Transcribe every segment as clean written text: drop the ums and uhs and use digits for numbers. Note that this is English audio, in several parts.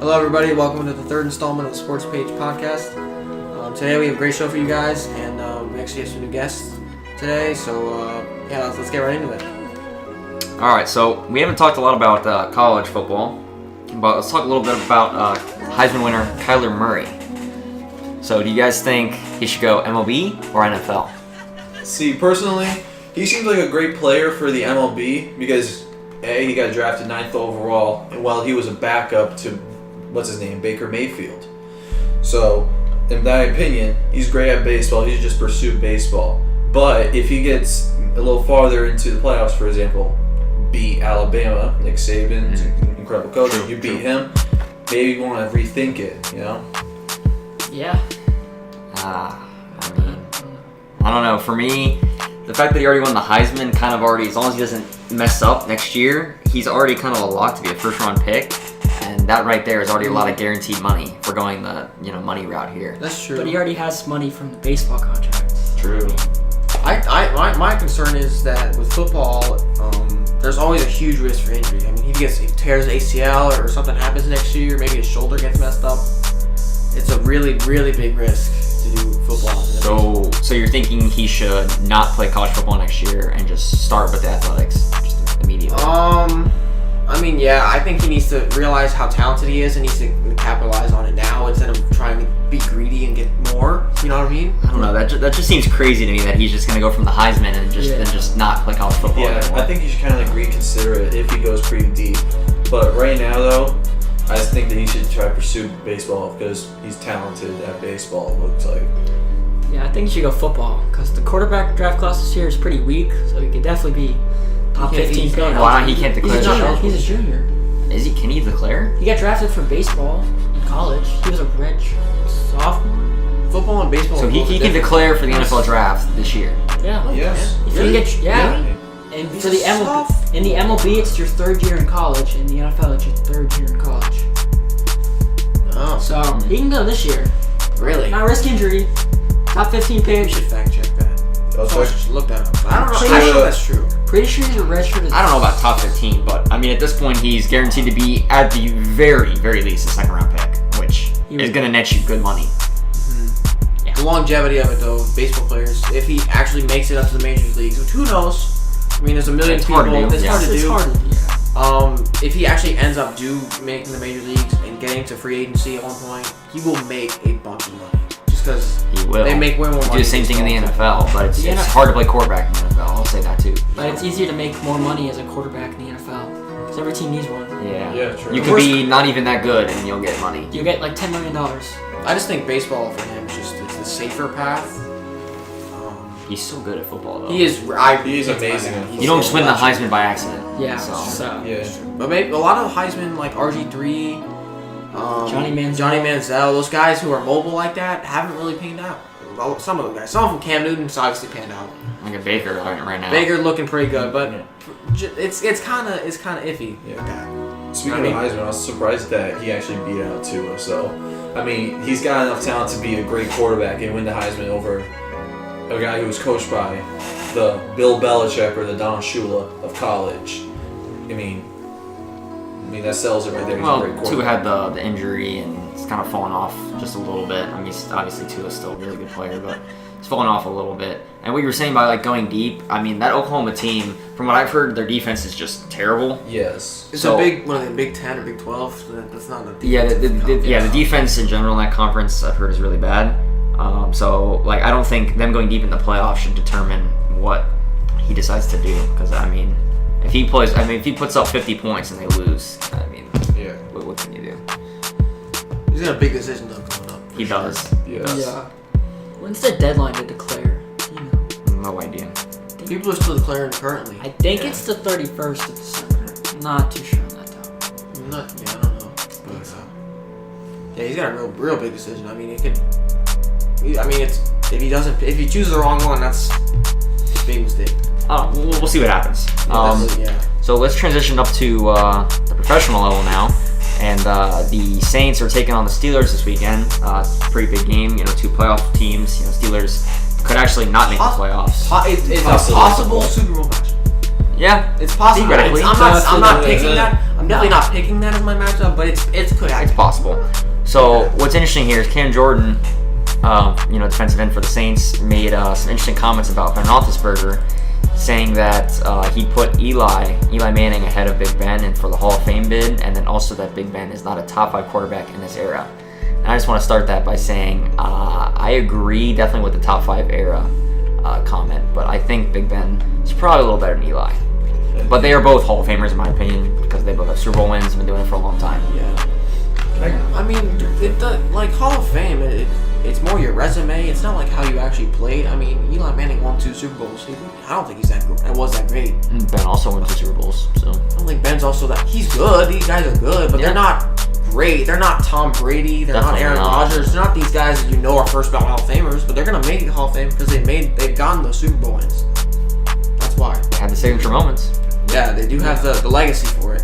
Hello, everybody. Welcome to the third installment of the SportsPage podcast. Today we have a great show for you guys, and we actually have some new guests today. So, let's get right into it. All right. So we haven't talked a lot about college football, but let's talk a little bit about Heisman winner Kyler Murray. So, do you guys think he should go MLB or NFL? See, personally, he seems like a great player for the MLB because he got drafted 9th overall, and while he was a backup to Baker Mayfield. So, in my opinion, he's great at baseball. He should just pursue baseball. But if he gets a little farther into the playoffs, for example, beat Alabama, Nick Saban, incredible coach, you beat him, maybe you want to rethink it, you know? Yeah. I don't know. For me, the fact that he already won the Heisman kind of already, as long as he doesn't mess up next year, he's already kind of a lock to be a first-round pick. And that right there is already a lot of guaranteed money for going the money route here. That's true. But he already has money from the baseball contracts. True. My concern is that with football, there's always a huge risk for injury. I mean, if he tears ACL or something happens next year, maybe his shoulder gets messed up, it's a really, really big risk to do football. So you're thinking he should not play college football next year and just start with the athletics just immediately? I think he needs to realize how talented he is and needs to capitalize on it now instead of trying to be greedy and get more. You know what I mean? I don't know. That just seems crazy to me that he's just going to go from the Heisman and just not play college football. Yeah, anymore. I think you should kind of reconsider it if he goes pretty deep. But right now, though, I just think that he should try to pursue baseball because he's talented at baseball, it looks like. Yeah, I think he should go football because the quarterback draft class this year is pretty weak, so he could definitely be top 15 pick. Why not? He can't declare. He's a junior. Is he? Can he declare? He got drafted for baseball in college. He was a redshirt sophomore. Football and baseball. So he can declare for the NFL draft this year. Yeah. Yes. If you get, And for the MLB, in the MLB, it's your third year in college. In the NFL, it's your third year in college. Oh. So he can go this year. Really? Not risk injury. Top 15 pick. We should fact check that. Look that up. I don't know. Pretty I sure know that's true. Pretty sure he's a redshirt. I don't know about top 15, but I mean at this point he's guaranteed to be at the very, very least a second round pick, which is going to net you good money. Mm-hmm. Yeah. The longevity of it, though, baseball players, if he actually makes it up to the major leagues, which who knows? I mean, there's a million people. It's hard to do. It's hard to do. If he actually ends up making the major leagues and getting to free agency at one point, he will make a bunch of money. Because they make way more money. Do the same thing in the NFL, but it's hard to play quarterback in the NFL. I'll say that too. But it's easier to make more money as a quarterback in the NFL. Because every team needs one. Yeah, true. You could be not even that good and you'll get money. You get like $10 million. I just think baseball for him is it's the safer path. He's so good at football though. He is. He's amazing. You don't just win the Heisman by accident. Yeah. So. But maybe a lot of Heisman, like RG3. Johnny Manziel, those guys who are mobile like that haven't really panned out. Well, some of them guys. Some of them, Cam Newton's obviously panned out. Like a Baker right now. Baker looking pretty good, but it's kind of iffy. Yeah. Speaking of Heisman, I was surprised that he actually beat out Tua. So, I mean, he's got enough talent to be a great quarterback and win the Heisman over a guy who was coached by the Bill Belichick or the Don Shula of college. I mean, that sells it right there. He's a great quarterback. Tua had the injury and it's kind of fallen off just a little bit. I mean, obviously Tua's still a really good player, but it's fallen off a little bit. And what you were saying about like going deep, I mean, that Oklahoma team, from what I've heard, their defense is just terrible. Yes. It's a big, what are they, Big 10 or Big 12? That's not a defense. The defense in general in that conference I've heard is really bad. So like I don't think them going deep in the playoffs should determine what he decides to do. Because I mean, if he puts up 50 points and they lose, I mean, what can you do? He's got a big decision though coming up. He does. Yes. Yeah. When's the deadline to declare? No idea. People are still declaring currently. I think it's the 31st of December. Not too sure on that though. I don't know. But, he's got a real big decision. I mean, if he chooses the wrong one, that's a big mistake. We'll see what happens. So let's transition up to the professional level now. And the Saints are taking on the Steelers this weekend. It's a pretty big game. 2 playoff teams. Steelers could actually not make the playoffs. It's a possible Super Bowl match. Yeah, it's possible. Theoretically. I'm not picking that. I'm definitely not picking that as my matchup, but it's possible. So what's interesting here is Cam Jordan, defensive end for the Saints, made some interesting comments about Ben Roethlisberger, saying that he put Eli Manning ahead of Big Ben and for the Hall of Fame bid, and then also that Big Ben is not a top 5 quarterback in this era. And I just want to start that by saying I agree definitely with the top 5 era comment, but I think Big Ben is probably a little better than Eli. But they are both Hall of Famers in my opinion because they both have Super Bowl wins and been doing it for a long time. Yeah. I mean, like Hall of Fame, it's more your resume. It's not like how you actually played. I mean, Eli Manning won 2 Super Bowls. I don't think it was that great. Ben also won 2 Super Bowls, so I don't think Ben's also that. He's good. These guys are good, but they're not great. They're not Tom Brady. They're Definitely not Aaron Rodgers. They're not these guys that are first ballot Hall of Famers. But they're gonna make it Hall of Fame because they've gotten those Super Bowl wins. That's why. they had the signature moments. Yeah, they do have the legacy for it.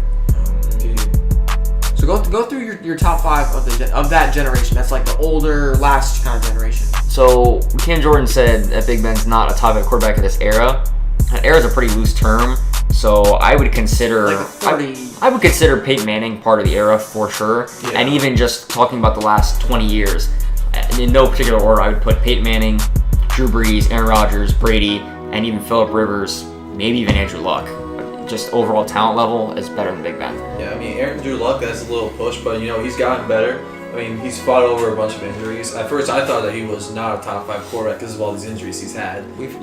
So go through your top 5 of that generation. That's like the older, last kind of generation. So Cam Jordan said that Big Ben's not a top 5 quarterback of this era. That era is a pretty loose term, so I would consider I would consider Peyton Manning part of the era for sure. Yeah. And even just talking about the last 20 years, in no particular order, I would put Peyton Manning, Drew Brees, Aaron Rodgers, Brady, and even Phillip Rivers, maybe even Andrew Luck. Just overall talent level is better than Big Ben. Yeah, I mean, Drew Luck, that's a little push, but he's gotten better. I mean, he's fought over a bunch of injuries. At first, I thought that he was not a top 5 quarterback because of all these injuries he's had. He's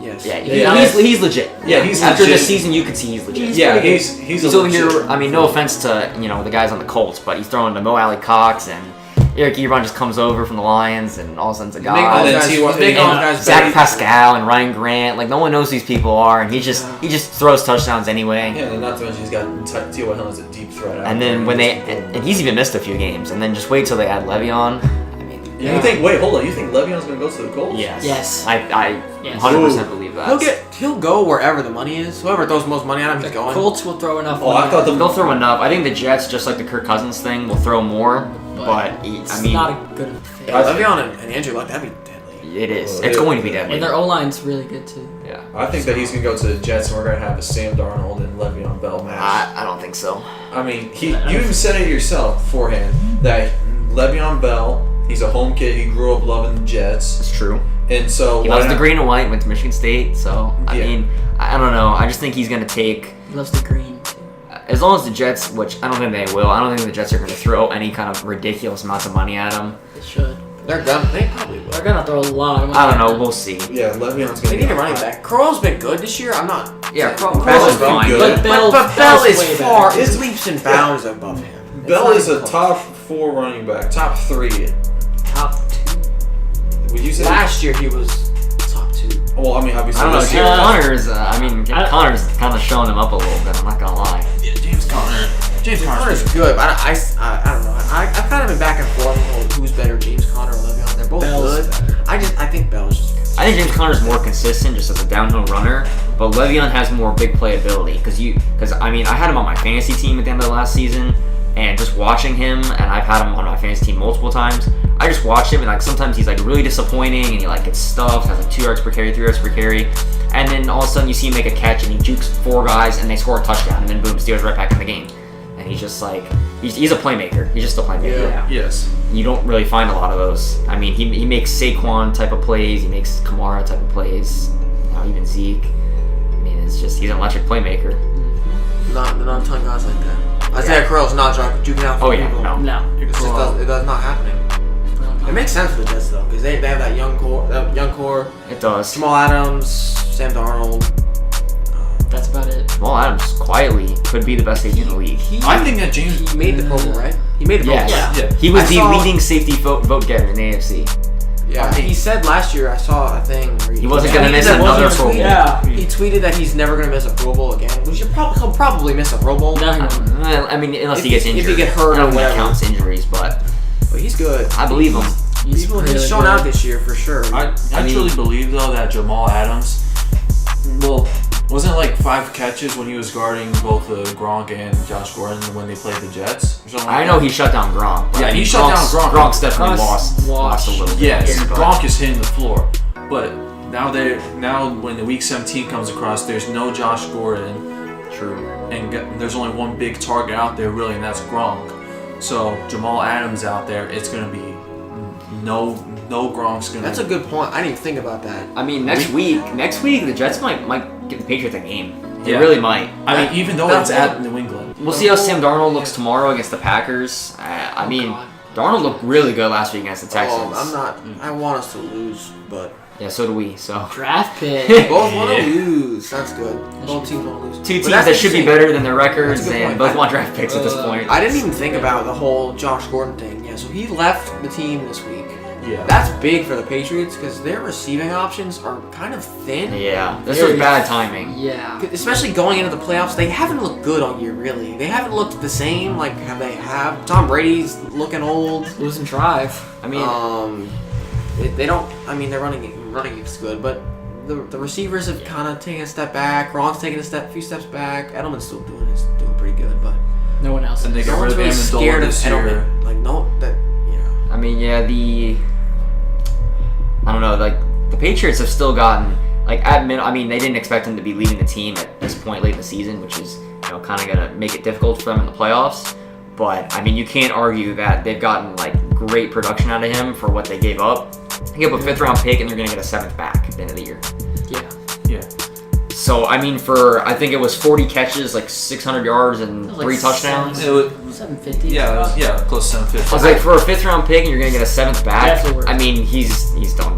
legit. Yeah, he's after legit. this season, you could see he's legit. He's over here. I mean, no offense to the guys on the Colts, but he's throwing to Mo Alley Cox and Eric Ebron just comes over from the Lions and all of a sudden's a guy. Zach Pascal and Ryan Grant, like no one knows who these people are, and he just throws touchdowns anyway. Yeah, and not to mention he's got T.Y. Hilton as a deep threat. And then and he's even missed a few games, and then just wait till they add Le'Veon. I mean, you think? Wait, hold on. You think Le'Veon's gonna go to the Colts? Yes. I 100% believe that. He'll go wherever the money is. Whoever throws the most money at him, he's going. Colts will throw enough. They'll throw enough. I think the Jets, just like the Kirk Cousins thing, will throw more. But it's not a good fit. Le'Veon and Andrew Luck, that'd be deadly. It is. It's going to be deadly. And their O-line's really good too. Yeah. I think that he's gonna go to the Jets, and we're gonna have a Sam Darnold and Le'Veon Bell match. I don't think so. I mean, you even said it yourself beforehand that Le'Veon Bell, he's a home kid. He grew up loving the Jets. It's true. And so he loves the green and white. Went to Michigan State. So I mean, I don't know. I just think he's gonna take. He loves the green. As long as the Jets, which I don't think they will, I don't think the Jets are going to throw any kind of ridiculous amounts of money at him. They should. They probably will. They're going to throw a lot of money. I don't know. We'll see. Yeah, Le'Veon's going to They need a running back. Crowell's been good this year. I'm not. Yeah, Crowell's been fine. But Bell is far. His leaps and bounds above him. Bell is a top 4 running back. Top 3. Top 2. Would you say? Last year he was top 2. Well, I mean, obviously. I don't know. James Conner's, Conner's kind of showing him up a little bit. I'm not going to lie. Yeah, James Conner's good, but I don't know. I've kind of been back and forth on who's better, James Conner or Le'Veon. They're both good. I think Bell's just good. I think James Conner's more consistent just as a downhill runner, but Le'Veon has more big playability because I had him on my fantasy team at the end of the last season, and just watching him, and I've had him on my fantasy team multiple times. I just watched him, and like sometimes he's like really disappointing, and he like gets stuffed, has like 2 yards per carry, 3 yards per carry, and then all of a sudden you see him make a catch, and he jukes 4 guys, and they score a touchdown, and then boom, Steelers right back in the game. And he's just like, he's a playmaker. He's just a playmaker. Yeah. Yes. You don't really find a lot of those. I mean, he makes Saquon type of plays. He makes Kamara type of plays. Even Zeke. I mean, it's just, he's an electric playmaker. They're not a ton of guys like that. Isaiah Crowell's not juking out for people. No. It does not happening. It makes sense for the Jets though, because they have that young core. It does. Jamal Adams, Sam Darnold. That's about it. Jamal Adams quietly could be the best safety in the league. I think that James. He made the Pro Bowl, right? He made the Pro Bowl. Yeah. He was the leading safety vote getter in the AFC. Yeah, he said last year, I saw a thing where he wasn't going to miss another Pro Bowl. Yeah. He tweeted that he's never going to miss a Pro Bowl again, which he'll probably miss a Pro Bowl. I mean, unless he gets injured. If he get hurt I don't or think whatever. that counts injuries, but he's good. I believe him. He's shown out this year for sure. I truly believe though that Jamal Adams, wasn't it like 5 catches when he was guarding both Gronk and Josh Gordon when they played the Jets? I know he shut down Gronk. Yeah, he shut down Gronk. Gronk's definitely lost a little bit. Yes, Gronk is hitting the floor, but now when the Week 17 comes across, there's no Josh Gordon. True. And there's only one big target out there really, and that's Gronk. So Jamal Adams out there, it's gonna be no Gronk's gonna. That's a good point. I didn't even think about that. I mean, next week, the Jets might give the Patriots a game. They Yeah. really might. I mean, even though it's at New England. We'll see how Sam Darnold looks tomorrow against the Packers. I mean, God. Darnold looked really good last week against the Texans. I'm not. I want us to lose, but Yeah, so do we. So Draft pick. both want to lose. That's good. Both teams want to lose. two But teams that's that should be interesting. better than their records, That's a good and point. both want draft picks at this point. I didn't even think about the whole Josh Gordon thing. Yeah, so he left the team this week. Yeah. That's big for the Patriots because their receiving options are kind of thin. Yeah, this was bad timing. Yeah. Especially going into the playoffs, they haven't looked good all year, really. They haven't looked the same like how they have. Tom Brady's looking old. Losing drive. I mean, They don't. I mean, their running is good, but the receivers have kind of taken a step back. Gronk's taking a few steps back. Edelman's still doing pretty good, but No one else. And they is. got no rid one's of really Amendola scared of this year. Edelman. Like no, that yeah. I mean, yeah, I don't know, like, the Patriots have still gotten, like, I mean, they didn't expect him to be leading the team at this point late in the season, which is, kind of going to make it difficult for them in the playoffs. But, I mean, you can't argue that they've gotten, like, great production out of him for what they gave up. They gave up a 5th-round pick, and they're going to get a 7th back at the end of the year. Yeah. Yeah. So, I mean, I think it was 40 catches, like 600 yards, and Like 3 touchdowns. It was, 750. yeah, close to 750. I was like, for a 5th-round pick, and you're going to get a 7th back, Definitely worth it. I mean, he's done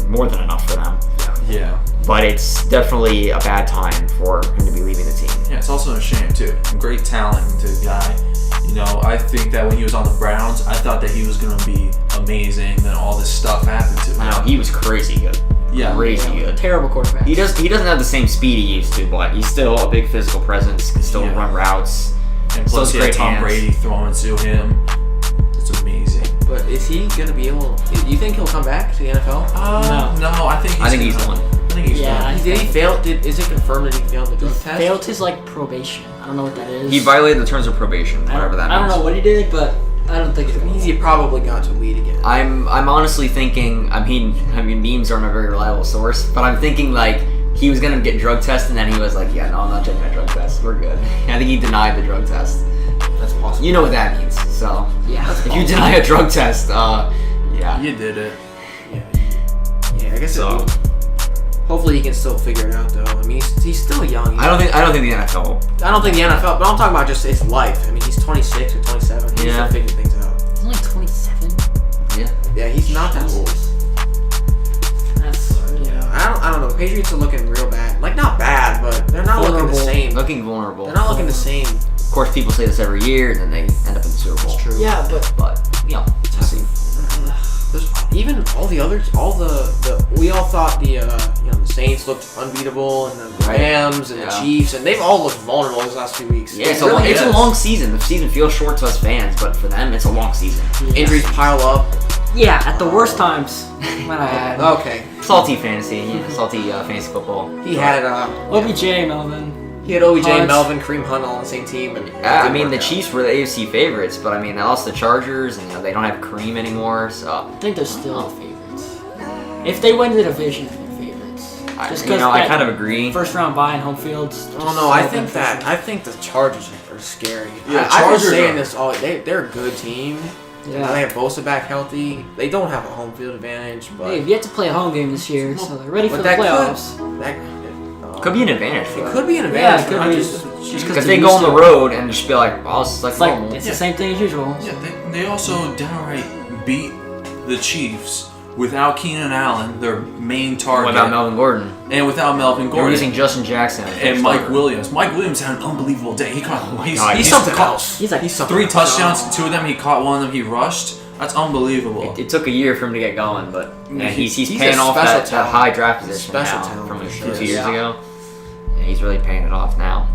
more than enough for them. Yeah. But it's definitely a bad time for him to be leaving the team. Yeah, it's also a shame too. Great talented guy. I think that when he was on the Browns, I thought that he was gonna be amazing. Then all this stuff happened to him. I know, he was crazy good. Yeah. Crazy good. Terrible quarterback. He doesn't have the same speed he used to, but he's still a big physical presence, can still Yeah. run routes. And Still plus, he great had Tom hands. Brady throwing to him. It's amazing. But is he gonna be able? Do you think he'll come back to the NFL? No, I think he's done. I think he's Yeah, done. Did he fail? Is it confirmed that he failed the drug test? Failed his probation. I don't know what that is. He violated the terms of probation, whatever that means. I don't know what he did, but I don't think it He probably got to lead again. I'm honestly thinking, I mean memes aren't a very reliable source, but I'm thinking like he was gonna get drug tested and then he was like, yeah, no, I'm not taking a drug test. We're good. I think he denied the drug test. That's possible. You know what that means. So Yeah. if you deny a drug test, yeah. You did it. Yeah, I guess So hopefully he can still figure it out though. I mean, he's still young. I don't think the NFL. I don't think the NFL, but I'm talking about just his life. I mean, he's 26 or 27. He's Yeah. still figuring things out. He's only 27. Yeah. Yeah, he's not that old. That's I don't know. The Patriots are looking real bad. Like not bad, but they're not looking the Vulnerable. same. Looking vulnerable. They're not looking the same. Of course, people say this every year, and then they end up in the Super Bowl. It's true. Yeah, but But we'll see. There's even all the others, we all thought the Saints looked unbeatable, and the Right. Rams and the Yeah. Chiefs, and they've all looked vulnerable these last few weeks. Yeah, It it's really a is. long season. The season feels short to us fans, but for them, it's a long season. Injuries pile up. yeah, at the worst times. When I had Okay, Salty fantasy, salty fantasy football. he had OBJ, Melvin. OBJ, Hunt. Melvin, Kareem Hunt all on the same team, and I mean, the Chiefs were the AFC favorites, but I mean, they lost the Chargers, and they don't have Kareem anymore. So I think they're still favorites. If they win the division, they're favorites. Just because I kind of agree. first round bye in home fields. Oh no, I think the Chargers are scary. Yeah, I've been Chargers saying are- this all. They're a good team. Now they Yeah. have Bosa back healthy. They don't have a home field advantage, but Hey, you have to play a home game this year, so they're ready for but the that playoffs. Could be an advantage for It them. could be an Yeah, advantage. it could but I'm be. just Because they go on the road and just be like, oh, it's like It's like normal. it's the same thing as usual. Yeah, they also downright beat the Chiefs without Keenan Allen, their main target, Without Melvin Gordon. and without Melvin They're Gordon. using Justin Jackson as their And Mike starter. Williams. Mike Williams had an unbelievable day. He caught God, he's something caught else. He's like something 3 else. touchdowns. 2 of them he caught. 1 of them he rushed. That's unbelievable. It took a year for him to get going, but yeah, he's He's paying a off special that talent. high draft position Special now talent from for a sure. few years Yeah. ago. Yeah, he's really paying it off now.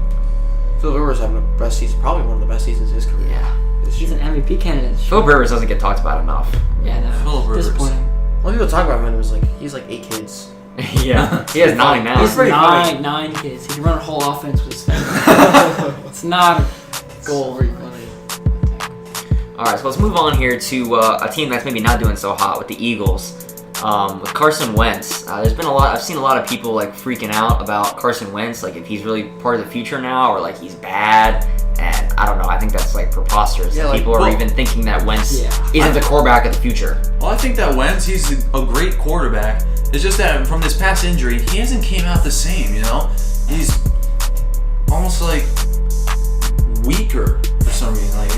Phil Rivers having the best season, probably one of the best seasons of his career. Yeah. This he's year. an MVP candidate. Philip Rivers doesn't get talked about enough. Yeah, no. Phillip Rivers. Disappointing. When people talk about him, it was he's like 8 kids. Yeah. He has 9 now. He's pretty funny. nine kids. He can run a whole offense with his family. It's not a goal. Pretty funny. All right, so let's move on here to a team that's maybe not doing so hot with the Eagles. With Carson Wentz, there's been I've seen a lot of people like freaking out about Carson Wentz, like if he's really part of the future now or like he's bad. And I don't know. I think that's like preposterous. Yeah, that like, people are well, even thinking that Wentz Yeah. isn't the quarterback of the future. Well, I think that Wentz, he's a great quarterback. It's just that from this past injury, he hasn't came out the same, you know? He's almost like weaker for some reason. Like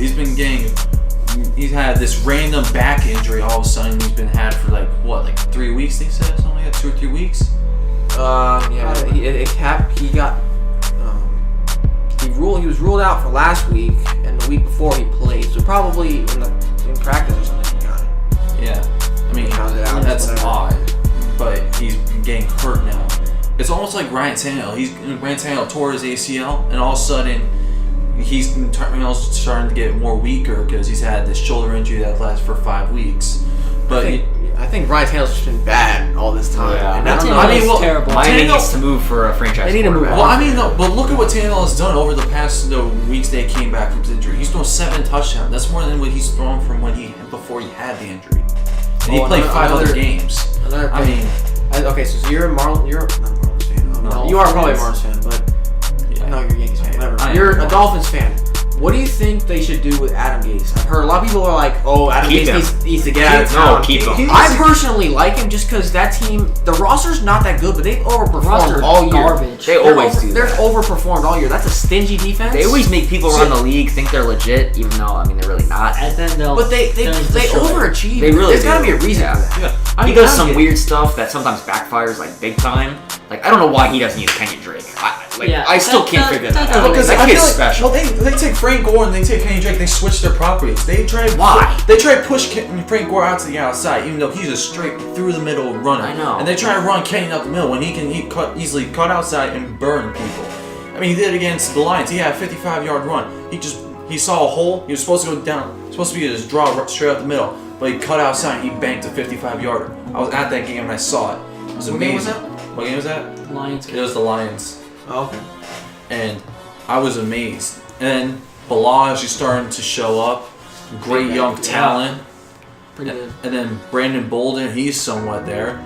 he's had this random back injury all of a sudden he's been had for like 3 weeks, they said, something like that, 2 or 3 weeks. He was ruled out for last week and the week before he played. So probably in practice or something he got it. Yeah, I mean, Found it out, that's whatever. odd, but he's getting hurt now. It's almost like Ryan Tannehill. Ryan Tannehill tore his ACL, and all of a sudden he's starting to get more weaker because he's had this shoulder injury that lasts for 5 weeks. But I think Ryan Tannehill's just been bad all this time. Yeah. And I don't know. Tannehill I mean, is well, terrible. Miami Tannehill- needs to move for a franchise. They need to move quarterback. Well, I mean, no, but look at what Tannehill has done over the past weeks they came back from his injury. He's thrown 7 touchdowns. That's more than what he's thrown from before he had the injury. And he played 5 other games. Another I thing. mean, Okay, so you're not a Marlins fan. No. You are probably a Marlins fan, but yeah. no, you're a Yankees fan. Whatever. I am. You're a Dolphins fan. What do you think they should do with Adam Gase? I've heard a lot of people are like, "Oh, Adam Keep Gase him. needs to get out of No, town." keep him. I personally like him just because that team, the roster's not that good, but they've overperformed Roster all year. garbage. They always do They're that. overperformed all year. That's a stingy defense. They always make people around the league think they're legit, even though, I mean, they're really not. And then they'll. but they overachieve. They really There's got to do. be a reason Yeah. for that. Yeah. He I does don't some get it. weird stuff that sometimes backfires, like, big time. Like, I don't know why he doesn't use Kenyon Drake. I still can't figure that out. Because That I kid's feel like, special. well, they take Frank Gore and they take Kenny Drake. They switch their properties. They try. Why? They try to push Frank Gore out to the outside, even though he's a straight through the middle runner. I know. And they try to run Kenny up the middle when he can easily cut outside and burn people. I mean, he did it against the Lions. He had a 55-yard run. He saw a hole. He was supposed to go down. Supposed to be his draw straight up the middle, but he cut outside and he banked a 55-yarder. I was at that game and I saw it. It was What game amazing. was that? What game was that? Lions. It was the Lions. Oh, okay. And I was amazed. And then Balaj is starting to show up. Great young talent. Pretty good. And then Brandon Bolden, he's somewhat there.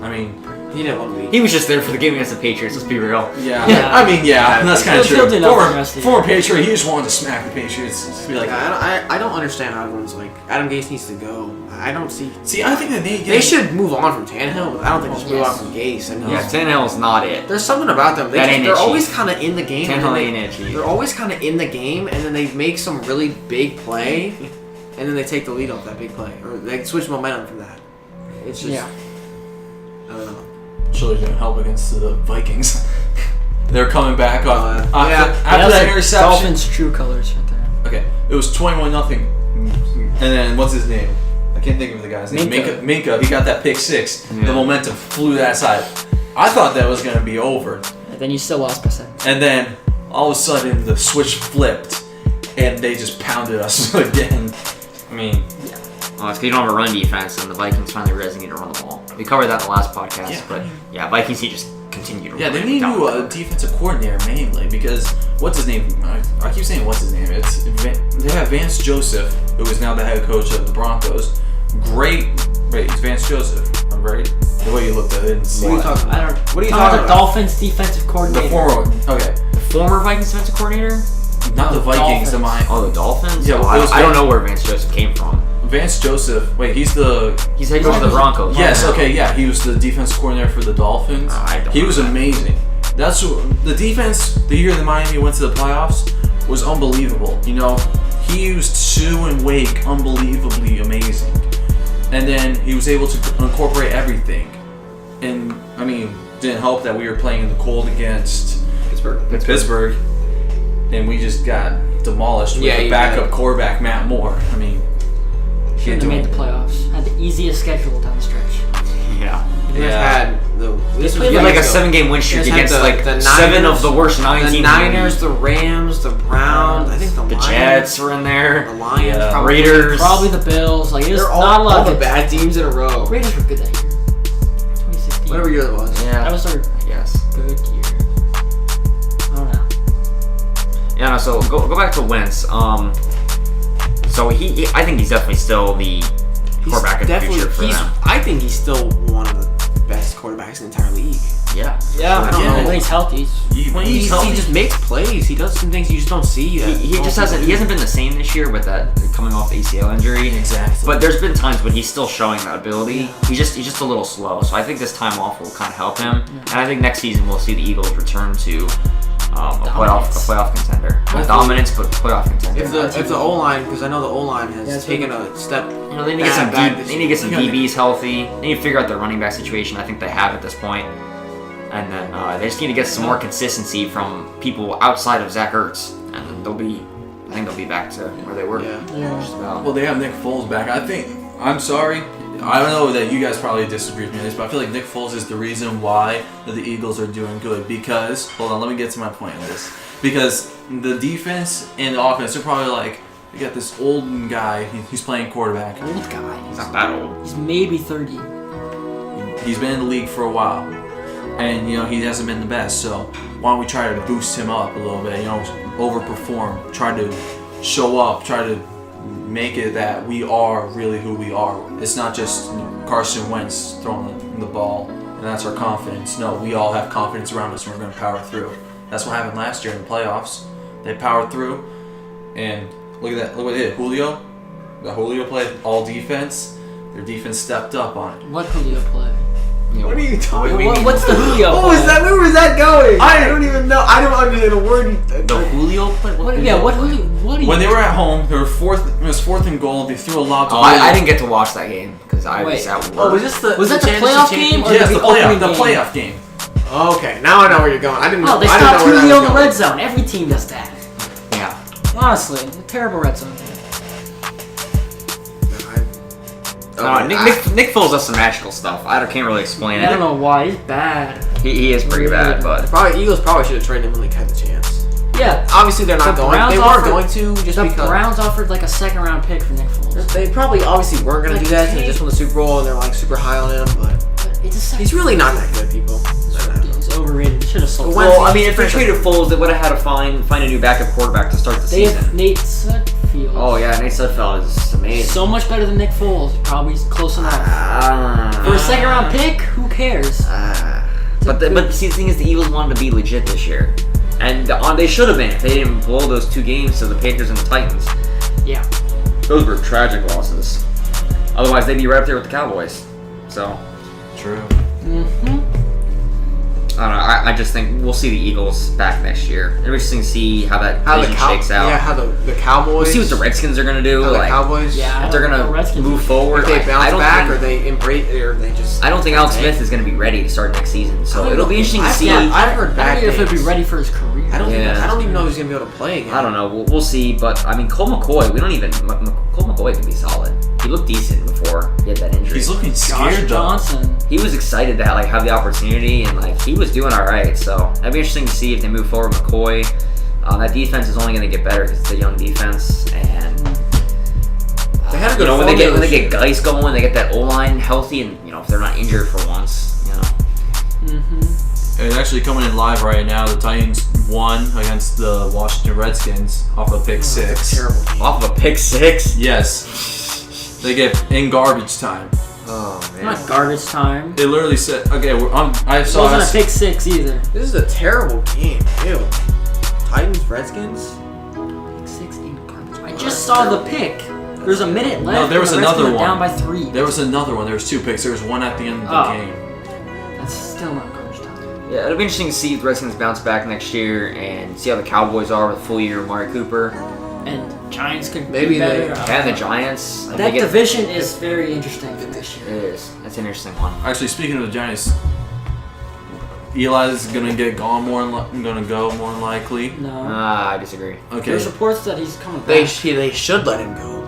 I mean, He didn't want to be. He was just there for the game against the Patriots, let's be real. yeah. Yeah. I mean, yeah, that's kind of He'll true. do nothing the rest of the Former Patriot, he just wanted to smack the Patriots. Just be like, I don't understand how everyone's like, Adam Gase needs to go. I don't see. see, I think that They should move on from Tannehill, but I don't think they should move Yes. on from Gase. I mean, Yeah, Tannehill's not it. there's something about them. That ain't They're itchy. always kind of in the game. and Tannehill then ain't itchy. They're always kind of in the game, and then they make some really big play, and then they take the lead off that big play, or they switch momentum from that. It's just, Yeah. I don't know. Surely didn't help against the Vikings. They're coming back on yeah. after that interception. Dolphins' true colors right there. Okay, it was 21-0, and then what's his name? I can't think of the guy's name. Minka. Minka. He got that pick 6. Yeah. The momentum flew that side. I thought that was gonna be over, And then you still lost by 7. and then all of a sudden the switch flipped, and they just pounded us again. I mean, Well, it's because you don't have a run defense, and the Vikings finally realized they need to run the ball. We covered that in the last podcast, Yeah. but yeah, Vikings need to just continue to yeah, run they it need down new the road. defensive coordinator mainly because what's his name? I keep saying what's his name. They have Vance Joseph, who is now the head coach of the Broncos. Great. Wait, it's Vance Joseph. I'm right. The way you looked at it, I didn't see What are you it. talking I about? don't. What are you talking talking about? about? Dolphins defensive The coordinator. former. Okay, The former Vikings defensive coordinator? not No, the Vikings. The Dolphins. Oh, the Dolphins? Yeah, Oh, it was I don't know where Vance Joseph came from. Vance Joseph. Wait, he's the. He's head coach of the Broncos. Yes. Oh, no. Okay. Yeah, he was the defense coordinator for the Dolphins. I don't He know was that. amazing. That's the defense. The year that Miami went to the playoffs was unbelievable. You know, he used Sue and Wake unbelievably amazing, and then he was able to incorporate everything. And I mean, didn't help that we were playing in the cold against Pittsburgh, and we just got demolished with Yeah, the you backup did. quarterback Matt Moore. I mean, Shouldn't have made the playoffs. Had the easiest schedule down the stretch. Yeah. You guys Yeah. had the. This played You had like a years ago. 7-game win streak You guys against had like the 7 Niners, of the worst 9 The teams. Niners, the Rams, the Browns. I think the The Lions. Jets were in The there. Lions. Yeah. Probably. Raiders. Probably the Bills. Like it was They're not a lot all of the bad teams in a row. Raiders were good that year. 2016. Whatever year it was. Yeah. That was our I guess. good year. I don't know. Yeah, no, so go back to Wentz. So I think he's definitely still the quarterback of the future for them. I think he's still one of the best quarterbacks in the entire league. Yeah. Yeah, I don't know. when he's healthy. When He he's healthy, just makes plays. He does some things you just don't see. He just hasn't. He hasn't been the same this year with that coming off the ACL injury. Exactly. But there's been times when he's still showing that ability. He's just a little slow. So I think this time off will kind of help him. And I think next season we'll see the Eagles return to a playoff contender. Not dominance, but playoff contender. If the O line, because I know the O line has taken a step. You know, they need to get some they need to get some DBs healthy. They need to figure out their running back situation. I think they have at this point. And then they just need to get some more consistency from people outside of Zach Ertz, and then I think they'll be back to where they were. Yeah. Just about. well, they have Nick Foles back. I'm sorry. I don't know that you guys probably disagree with me on this, but I feel like Nick Foles is the reason why the Eagles are doing good. Because, hold on, let me get to my point on this. Because the defense and the offense, they're probably like, we got this old guy, he's playing quarterback. Old guy. He's not that old. He's maybe 30. He's been in the league for a while. And, he hasn't been the best. So why don't we try to boost him up a little bit, overperform, try to show up, try to make it that we are really who we are. It's not just Carson Wentz throwing the ball, and that's our confidence. No, we all have confidence around us, and we're going to power through. That's what happened last year in the playoffs. They powered through, and look at that. Look what they did. Julio played all defense. Their defense stepped up on it. What Julio play? What are you talking about? What's the Julio What was play? that? Where was that going? I don't even know. I don't understand a word. The Julio play? What Julio? What do you? When they were at home, it was fourth and goal. They threw a lob to Oh, Julio. I didn't get to watch that game because I was Wait. at work. Oh, was this the? Was that the chance playoff to game or championship? Yes, the the playoff, opening the game? playoff game. Okay, now I know where you're going. I didn't. Oh, they I didn't know stopped where that Julio in was the going. red zone. Every team does that. Yeah. Honestly, a terrible red zone. Nick Foles does some magical stuff. I can't really explain I don't it. know why. He's bad. He is pretty bad, but Eagles probably should have traded him when they had the chance. Yeah. Obviously, they're not The going. Browns They weren't offered- going to just The because. Browns offered like a second-round pick for Nick Foles. They probably obviously weren't going to Like, do that because hey. they just won the Super Bowl and they're like super high on him, but But it's a second. he's really not that good, people. He's overrated. They should have sold. But him. when- well, I mean, if they traded Foles, they would have had to find a new backup quarterback to start the They have season. Nate Sudfeld. Oh yeah, Nate Sudfeld is amazing. So much better than Nick Foles. Probably close enough. For a second-round pick, who cares? But see, the thing is, the Eagles wanted to be legit this year, and they should have been if they didn't blow those two games to the Panthers and the Titans. Yeah. Those were tragic losses. Otherwise, they'd be right up there with the Cowboys. So True. Mm-hmm. I don't know. I just think we'll see the Eagles back next year. It'll be interesting to see how that How the division shakes out. Yeah, how the Cowboys. We'll see what the Redskins are gonna do. how the Like, Cowboys. Yeah. if they're The gonna Redskins- move forward. If they I bounce don't back think, or they embrace or they just. I don't think Alex tank. Smith is gonna be ready to start next season. So I it'll be interesting to see. I've heard I bad don't know if he'll be things. ready for his career. I don't Yeah. even know if he's gonna be able to play again. I don't know. We'll see. But I mean, Cole McCoy. Cole McCoy can be solid. He looked decent before he had that injury. He's looking Josh scared though. Johnson. He was excited to have the opportunity, and he was doing all right. So that'd be interesting to see if they move forward with McCoy. That defense is only going to get better because it's a young defense, and They had a good when they formula get this year. Geis going, they get that O line healthy, and if they're not injured for once, Mm-hmm. It's actually coming in live right now. The Titans won against the Washington Redskins off a pick It's a six. terrible game. off of a pick six. Yes. They get in garbage time. Oh man. Not garbage time. They literally said, okay, I It saw wasn't us. a pick six either. This is a terrible game. Ew. Titans, Redskins. Pick six in garbage. I just saw the pick. There's a minute left. No, there was and the another Redskins are one. Down by 3. There was another one. There was two picks. There was one at the end of the Oh. game. That's still not garbage time. Yeah, it'll be interesting to see if the Redskins bounce back next year and see how the Cowboys are with a full year of Amari Cooper And Giants could Maybe be better. they- and the Giants. That division is very interesting for this It year. is. That's an interesting one. Actually, speaking of the Giants, Eli's gonna go more than likely. No. I disagree. Okay. There's reports that he's coming back. They should let him go.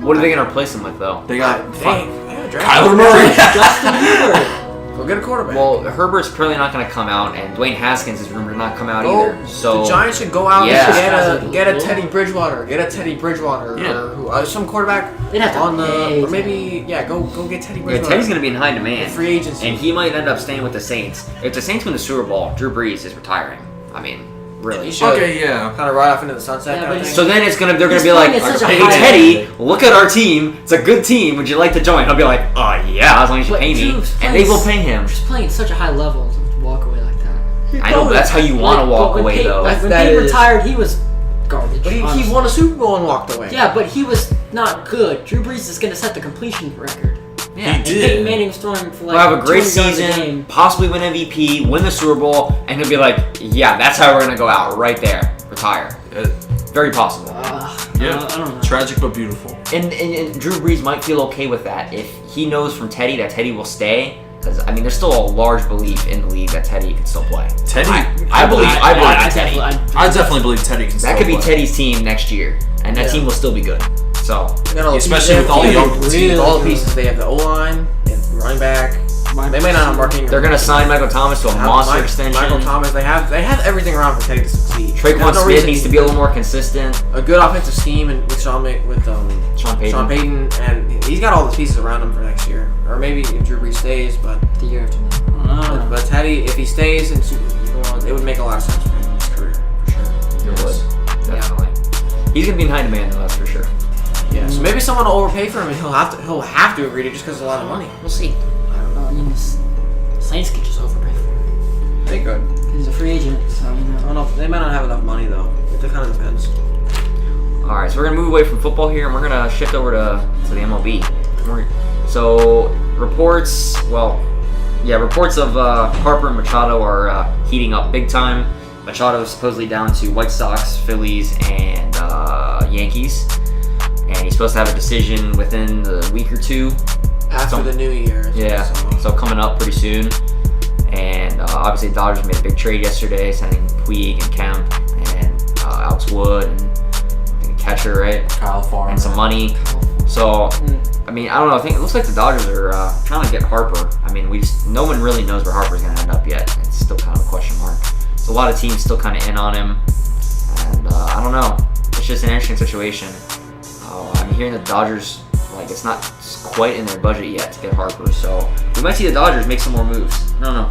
What are they going to replace him with, though? They got Kyler Kyler Murray. Justin Herbert. Go get a quarterback. Well, Herbert's clearly not going to come out, and Dwayne Haskins is rumored to not come out Go- either. So the Giants should go out Yeah. and get a Teddy Bridgewater. Get a Teddy Bridgewater Yeah. or some quarterback They'd have to on the pay or maybe go get Teddy yeah, Bridgewater. Teddy's going to be in high demand, free agency. and he might end up staying with the Saints. If the Saints win the Super Bowl, Drew Brees is retiring. I mean, really. He should. Okay, yeah. Kind of ride off into the sunset. Yeah, kind of but thing. So then they're gonna He's be like, playing at such a hey high Teddy, level. look at our team. It's a good team. Would you like to join? He'll be like, yeah, as long as you But pay me, Drew's and they playing will pay him. Just playing at such a high level to walk away like that. I know, but that's how you want to walk But when away, Peyton- though. When That Peyton is- retired, he was garbage. But he honestly. won a Super Bowl and walked away. Yeah, but he was not good. Drew Brees is going to set the completion record. Yeah. He And did. Peyton Manning was throwing for like We'll have a great 200 yards a season, game. possibly win MVP, win the Super Bowl, and he'll be like, yeah, that's how we're gonna go out, right there, retire. Very possible. Yeah. I don't know. Tragic but beautiful. And Drew Brees might feel okay with that if he knows from Teddy that Teddy will stay. Because I mean, there's still a large belief in the league that Teddy can still play. Teddy, I believe in Teddy. I definitely believe Teddy can. That still could be play. Teddy's team next year, and that Yeah. team will still be good. So Especially with all the young teams, all the pieces. They have the O-line, they have the running back. They may not have marketing. they're gonna sign Michael Thomas to a monster extension. Michael Thomas. They have everything around for Teddy to succeed. Traquan There's no Smith reason- needs to be a little more consistent. a good offensive scheme and with Sean Sean Payton. and he's got all the pieces around him for next year, or maybe if Drew Brees stays. But The year after that. but Teddy, if he stays in Super Bowl, it would make a lot of sense for him in his career for sure. It would, definitely. He's gonna be behind demand though, that's for sure. Yeah, so maybe someone will overpay for him, and he'll have to agree to just because it's a lot of money. We'll see. I don't know. I mean, the Saints could just overpay for him. They could. He's a free agent, so you I know. don't know. They might not have enough money though. It kind of depends. All right, so we're gonna move away from football here, and we're gonna shift over to the MLB. So reports of Harper and Machado are heating up big time. Machado is supposedly down to White Sox, Phillies, and Yankees, and he's supposed to have a decision within the week or two. After the new year. Yeah, so coming up pretty soon. And obviously the Dodgers made a big trade yesterday, sending Puig and Kemp and Alex Wood and I think a catcher, right? Kyle Farmer. And some money. So, I mean, I don't know. I think it looks like the Dodgers are trying to get Harper. I mean, no one really knows where Harper's going to end up yet. It's still kind of a question mark. So a lot of teams still kind of in on him. And I don't know. It's just an interesting situation. I'm hearing the Dodgers, like, it's not quite in their budget yet to get Harper. So we might see the Dodgers make some more moves. I don't know.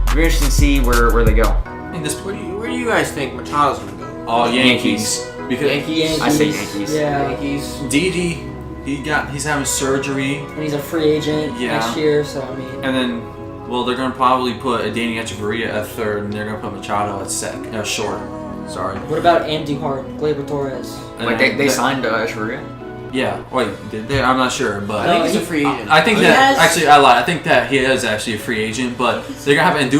It'll be interesting to see where they go. Where do you guys think Machado's gonna go? Oh, Yankees. Because Yankees. I say Yankees. Yeah. Yankees. Didi, he's having surgery, And he's a free agent Yeah. next year, so I mean. and then they're gonna probably put Danny Echeverria at third, and they're gonna put Machado at short. Sorry. What about Andy Hart, Gleyber Torres? And Like, then they signed Echeverria? Yeah. Wait, did they? I'm not sure, but I think he's a free agent. I think He that has- actually I lied. I think that he is actually a free agent, but they're gonna have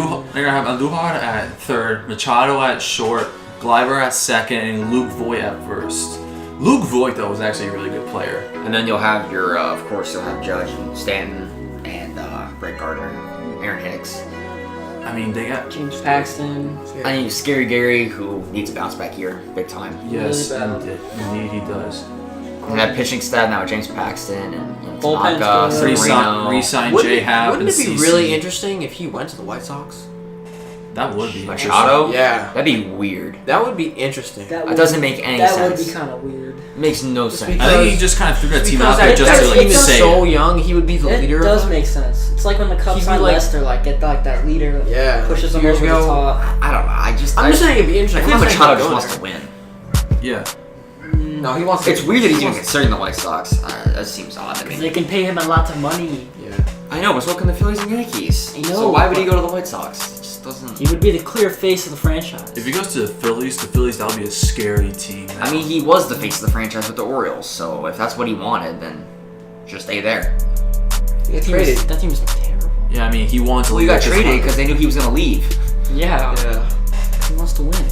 Andujar at third, Machado at short, Gleyber at second, and Luke Voigt at first. Luke Voigt though was actually a really good player. And then you'll have of course, you'll have Judge and Stanton and Brett Gardner, and Aaron Hicks. I mean, they got James Paxton. I need Scary Gary, who needs a bounce back year, big time. yes, Really bad. indeed he does. And that pitching staff now, James Paxton and Bullpen's Tanaka, good. Severino. Re-sign Wouldn't J Happ wouldn't and it be CC. really interesting if he went to the White Sox? That would be Machado? Yeah. That'd be weird. That would be interesting. That doesn't make any that sense. would be kind of weird. It makes no sense. because- I think he just kind of threw that team Because out there that just to team like is say so it. young, he would be the It leader. does of make sense. It's like when the Cubs He'd be signed like- Lester, like get like that leader, Yeah, pushes like them 2 over years the ago. top. I don't know. I'm just saying it'd be interesting. I think I'm not saying Machado he'll just go wants there. to win. Yeah. No, he wants. It's weird that he's even wants- considering the White Sox. That seems odd to They me. can pay him a lot of money. Yeah. I know, but so can the Phillies and Yankees. I know, So why would he but- go to the White Sox? It just doesn't. He would be the clear face of the franchise. If he goes to the Phillies, that'll be a scary team. I mean, he was the face of the franchise with the Orioles, so if that's what he wanted, then just stay there. He got That team traded. is terrible. Yeah, I mean, he wants to Well, he leave got at this traded point. because they knew he was going to leave. Yeah, Yeah. he wants to win.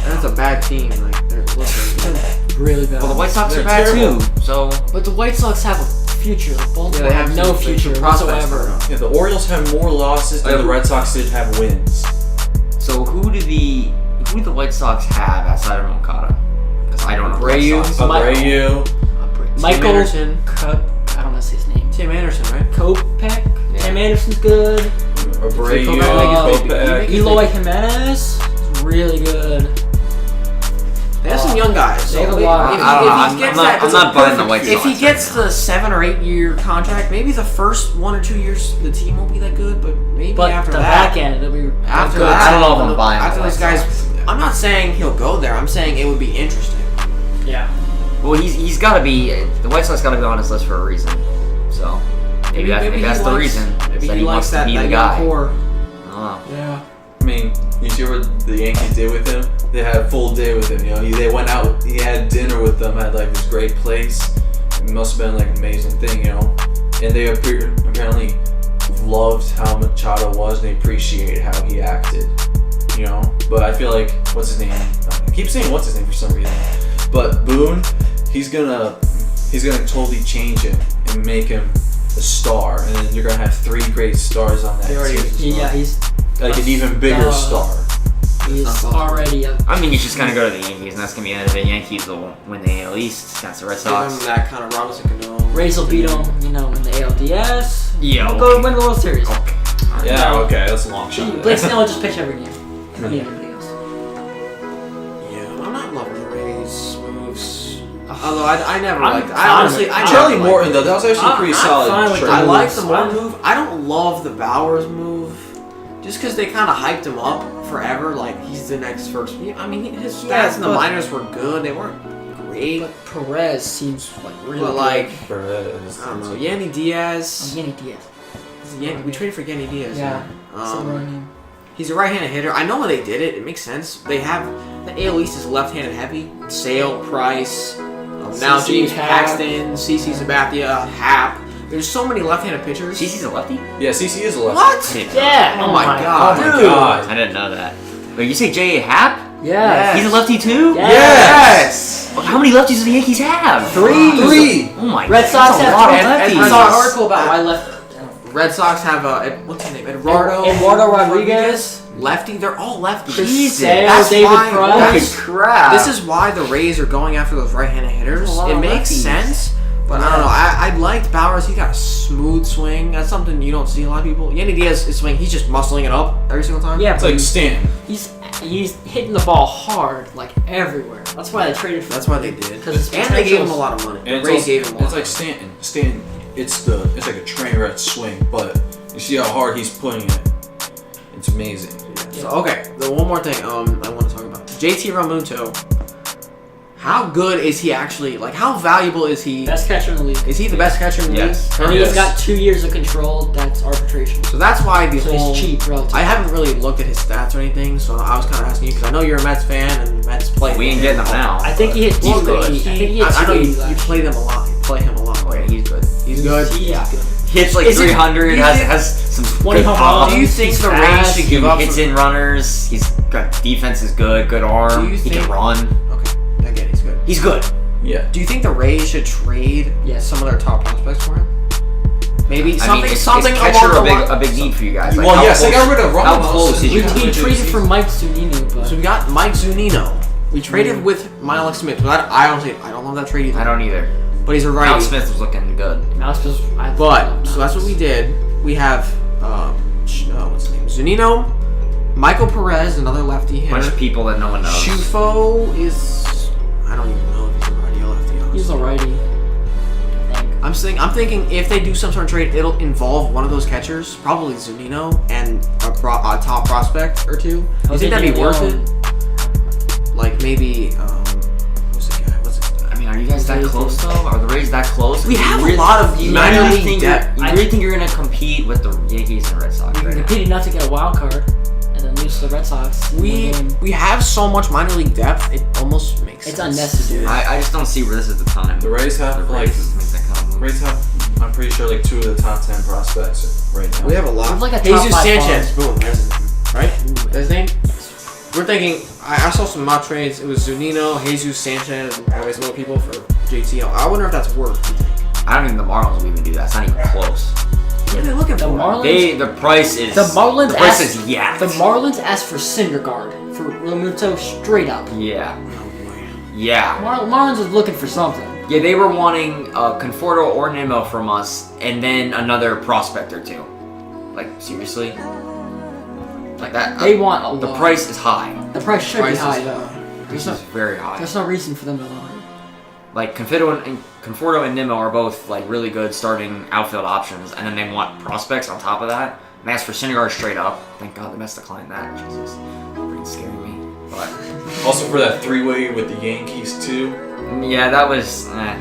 That's a bad team. Like they're looking. Really bad. Well, the White Sox They're are bad terrible. too, so But the White Sox have a future. Baltimore they have have no some- future some prospects whatsoever. coming up. Yeah, the Orioles have more losses than the Red Sox did have wins. who do the White Sox have outside of Moncada? Because I don't know. the White Abreu. Sox. Abreu. Michael Anderson. I don't know his name. Tim Anderson, right? Kopech. Yeah. Tim Anderson's good. Abreu. Kopech. Eloy Jimenez is really good. They have some young guys. They have so a lot. if I don't know. he gets I'm that- not buying the White Sox. If he gets right now. the 7 or 8 year contract, maybe the first 1 or 2 years the team won't be that good, but maybe But after the that, back end, it'll be after good. that, I don't know if I'm buying after the those White guys Sox. I'm not saying he'll go there. I'm saying it would be interesting. Yeah. Well, he's got to be. The White Sox got to be on his list for a reason. So maybe that's the reason. Maybe that he wants likes to that, be that the young guy. core. Oh. Yeah. I mean, you see what the Yankees did with him? They had a full day with him. They went out. He had dinner with them at like this great place. It must have been like an amazing thing, And they apparently loved how Machado was and they appreciated how he acted, But I feel like what's his name? I keep saying what's his name for some reason. But Boone, he's gonna totally change him and make him a star, and then you're gonna have 3 great stars on that team. Yeah, he's Like an even bigger star. He's already a... I mean, he's just gonna go to the Yankees, and that's gonna be the end of it. Yankees will win the AL East against the Red Give him Sox. that kind of Robinson Cano. Rays will beat him, in the ALDS. Yeah, We'll go win the World Series. Okay. Yeah, okay, that's a long shot. Blake Snell will just pitch every game. I mean, everybody else. Yeah, I'm not loving the Rays moves. Although I never I'm liked. fine I honestly, with- I Charlie never Morton, liked though, that was actually a pretty I'm solid fine with trade. I like the moves. Morton move. I don't love the Bowers move, just because they kind of hyped him up forever. Like he's the next first. I mean, his stats in the but- minors were good. They weren't great, But Perez seems like really but good. like Perez. I don't know. Yandy Diaz. Yanni Diaz. We traded for Yandy Diaz. Yeah. Similar Um, name. he's a right-handed hitter. I know when they did it. It makes sense. They have the AL East is left-handed heavy. Sale, Price, now CeCe, James Happ. Paxton, CeCe Sabathia, Happ. There's so many left-handed pitchers. CeCe's a lefty? Yeah, CC is a lefty. What? Yeah. Oh my God. Oh my Dude. god. I didn't know that. Wait, you say J.A. Happ? Yeah. He's a lefty too? Yeah. Yes. Well, how many lefties do the Yankees have? 3. 3! Oh my Red God, Sox that's a have lot of and- and lefties. I Red saw an Sox- article about why left. Red Sox have what's his name? Eduardo Rodriguez. Lefty. They're all lefties. Jesus. Sale, That's David why- Price. that's- crap. This is why the Rays are going after those right-handed hitters. There's a lot It of makes lefties. sense, but I don't know. I liked Bowers. He got a smooth swing. That's something you don't see a lot of people. Yandy Diaz is swing. He's just muscling it up every single time. Yeah, It's but like Stanton. he's hitting the ball hard, like everywhere. That's why they traded for That's why they did. 'Cause his And they gave him potential's- a lot of money. And The it's, Rays also, gave him a lot. it's like Stanton. Stanton, it's like a train wreck swing, but you see how hard he's putting it. It's amazing. So okay, the one more thing I want to talk about. JT Realmuto. How good is he actually? Like, how valuable is he? best catcher in the league. Is he the best catcher in the Yes. league? And Yes. he's got 2 years of control. That's arbitration. So that's why the So whole. he's cheap, relatively. I haven't really looked at his stats or anything, so I was kind of asking you because I know you're a Mets fan and Mets play. We ain't getting him now. I think he hit He's 280. good. I think he hit I know 280 you last play them a lot. You play him a lot. Oh, yeah, he's good. He's good. He's good. He hits like Is it- 300, do you has, think- has some 20 good home pop. runs. Do you think He's the Rays fast. should He give up? hits in runners. He's got defense is good, good arm. Do you He can think- run. Okay, I get it. He's good. He's good. Yeah. Do you think the Rays should trade Yes. some of their top prospects for him? Maybe I something, mean, is something catcher along the a big need for you guys? Like, Well, how yes, they close- got rid of How Ramos. close is and- We you? he traded for Mike Zunino, but So we got Mike Zunino. We traded with Miles Smith. But I don't love that trade either. I don't either. But he's a Ryan righty. Smith was looking good. Mouse was. But so that's what we did. We have what's his name? Zunino, Michael Perez, another lefty A bunch hitter. of people that no one knows. Shufo is I don't even know if he's a righty or lefty. Honestly. He's alrighty. I think. I'm thinking if they do some sort of trade, it'll involve one of those catchers, probably Zunino, and a top prospect or two. Do you think that'd be worth it? Like maybe who's the guy? What's it? I mean, are you guys that close though? Are the Rays that close? We You have a really- lot of you minor really league think depth. You really think you're gonna compete with the Yankees and Red Sox You're right now? competing not to get a wild card and then lose to the Red Sox. in one game. We have so much minor league depth, it almost makes It's sense. unnecessary. I just don't see where this is the time. The Rays have The like Rays make that kind of move. Rays have. I'm pretty sure like 2 of the top 10 prospects right now. We have a lot. We have like a top Jesus 5 Sanchez, boom, there's his name, right? That's his name. We're thinking. I saw some mock trades. It was Zunino, Jesus Sanchez, and probably some other people for JTL. I wonder if that's worth. You think? I don't think the Marlins will even do that. It's not even close. What are they looking The for? Marlins. The price is The Marlins The price asked- is yeah. The Marlins asked for Syndergaard for Realmuto straight up. Yeah. Yeah. Marlins was looking for something. Yeah, they were wanting Conforto or Nimmo from us, and then another prospect or two. Like seriously, like that. They want a the lot. price is high. The price should Price be high is- though. This is very high. There's no reason for them to lower it. Like Conforto and Nimmo are both like really good starting outfield options, and then they want prospects on top of that. And they asked for Syndergaard straight up. Thank God the Mets declined that. Jesus, freaking scaring me. But Also for that 3-way with the Yankees too. yeah, that was. That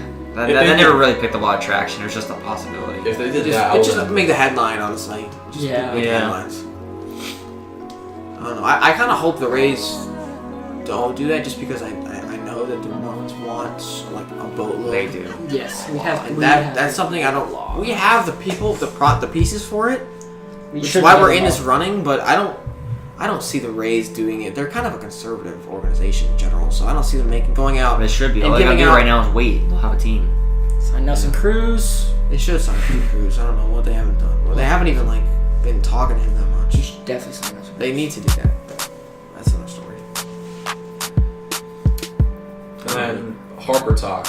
never really picked a lot of traction. It was just a possibility. If they did It that, just make the headline, honestly. Just Yeah. make the headlines. I don't know. I kind of hope the Rays don't do that, just because I know that the Marlins want like a boatload. They do. Yes, we have. And we that have that's something I don't. law. We have the people, the pieces for it, We which is should why have we're a in law. this running. But I don't see the Rays doing it. They're kind of a conservative organization in general, so I don't see them going out. They should be. And All they gotta giving do out- right now is wait. They'll have a team. Sign Nelson Cruz. They should have signed Pete Cruz. I don't know what they haven't done. Well, they haven't even been talking to him that much. You should definitely sign Nelson. They need to do that. But that's another story. And then Harper talk.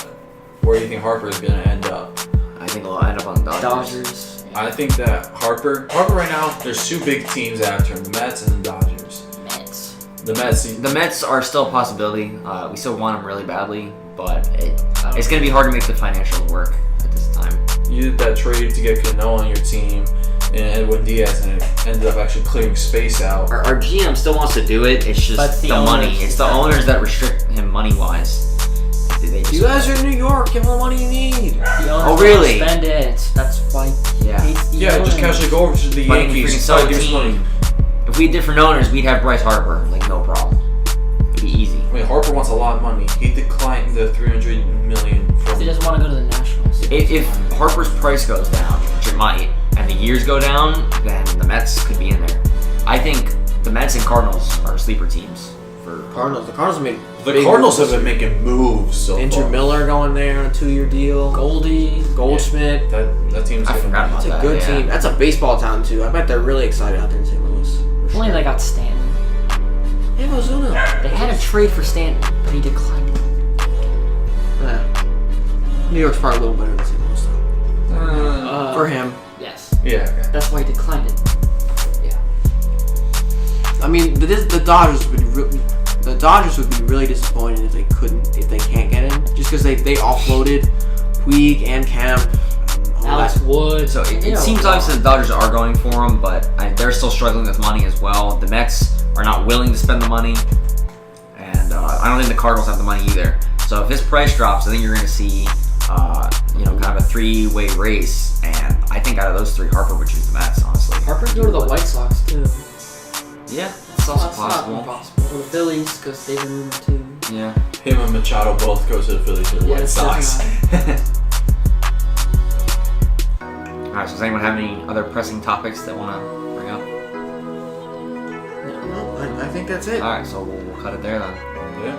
Where do you think Harper is going to end up? I think they'll end up on the Dodgers. Dodgers. I think that Harper right now, there's 2 big teams after him, the Mets and the Dodgers. Mets. The Mets, The Mets are still a possibility. We still want them really badly, but it's going to be hard to make the financials work at this time. you did that trade to get Cano on your team and Edwin Diaz, and it ended up actually clearing space out. Our GM still wants to do it. It's just But the the money. owners- It's the owners that restrict him money-wise. You guys are in New York. Give them the money you need. The owners Oh, really? don't spend it. That's why. Yeah. He's the Yeah, just owner. casually go over to the But if we can Yankees. sell the give us money. team, if we had different owners, we'd have Bryce Harper. No problem. It'd be easy. I mean, Harper wants a lot of money. He declined the $300 million from. He doesn't want to go to the Nationals. If Harper's price goes down, which it might, and the years go down, then the Mets could be in there. I think the Mets and Cardinals are sleeper teams for Cardinals. The Cardinals made. The big Cardinals have moves. been making moves so Andrew far. Miller going there on a 2-year deal. Goldie. Goldschmidt. That team's I getting forgot about That's a that. good yeah. team. That's a baseball town too. I bet they're really excited out there in St. Louis. If only they got Stanton. Hey, Ozuna. They had a trade for Stanton, but he declined it. New York's probably a little better than St. Louis though. Uh, For him. Yes. yeah, okay. That's why he declined it. I mean, the Dodgers would be really disappointed if they can't get him, just because they offloaded Puig and Kemp. and all Alex that. Wood. So it Yeah. seems obviously the Dodgers are going for him, but they're still struggling with money as well. The Mets are not willing to spend the money, and I don't think the Cardinals have the money either. So if his price drops, I think you're going to see, kind of a 3-way race. And I think out of those 3, Harper would choose the Mets, honestly. Harper could go to the White Sox too. Yeah, it's also That's not possible. impossible. Or the Phillies, because they've been rumored too. Yeah. Him and Machado both go to the Phillies or the Yeah, White it's Sox. All right. So does anyone have any other pressing topics that want to bring up? No, I think that's it. All right. So we'll cut it there then. Yeah.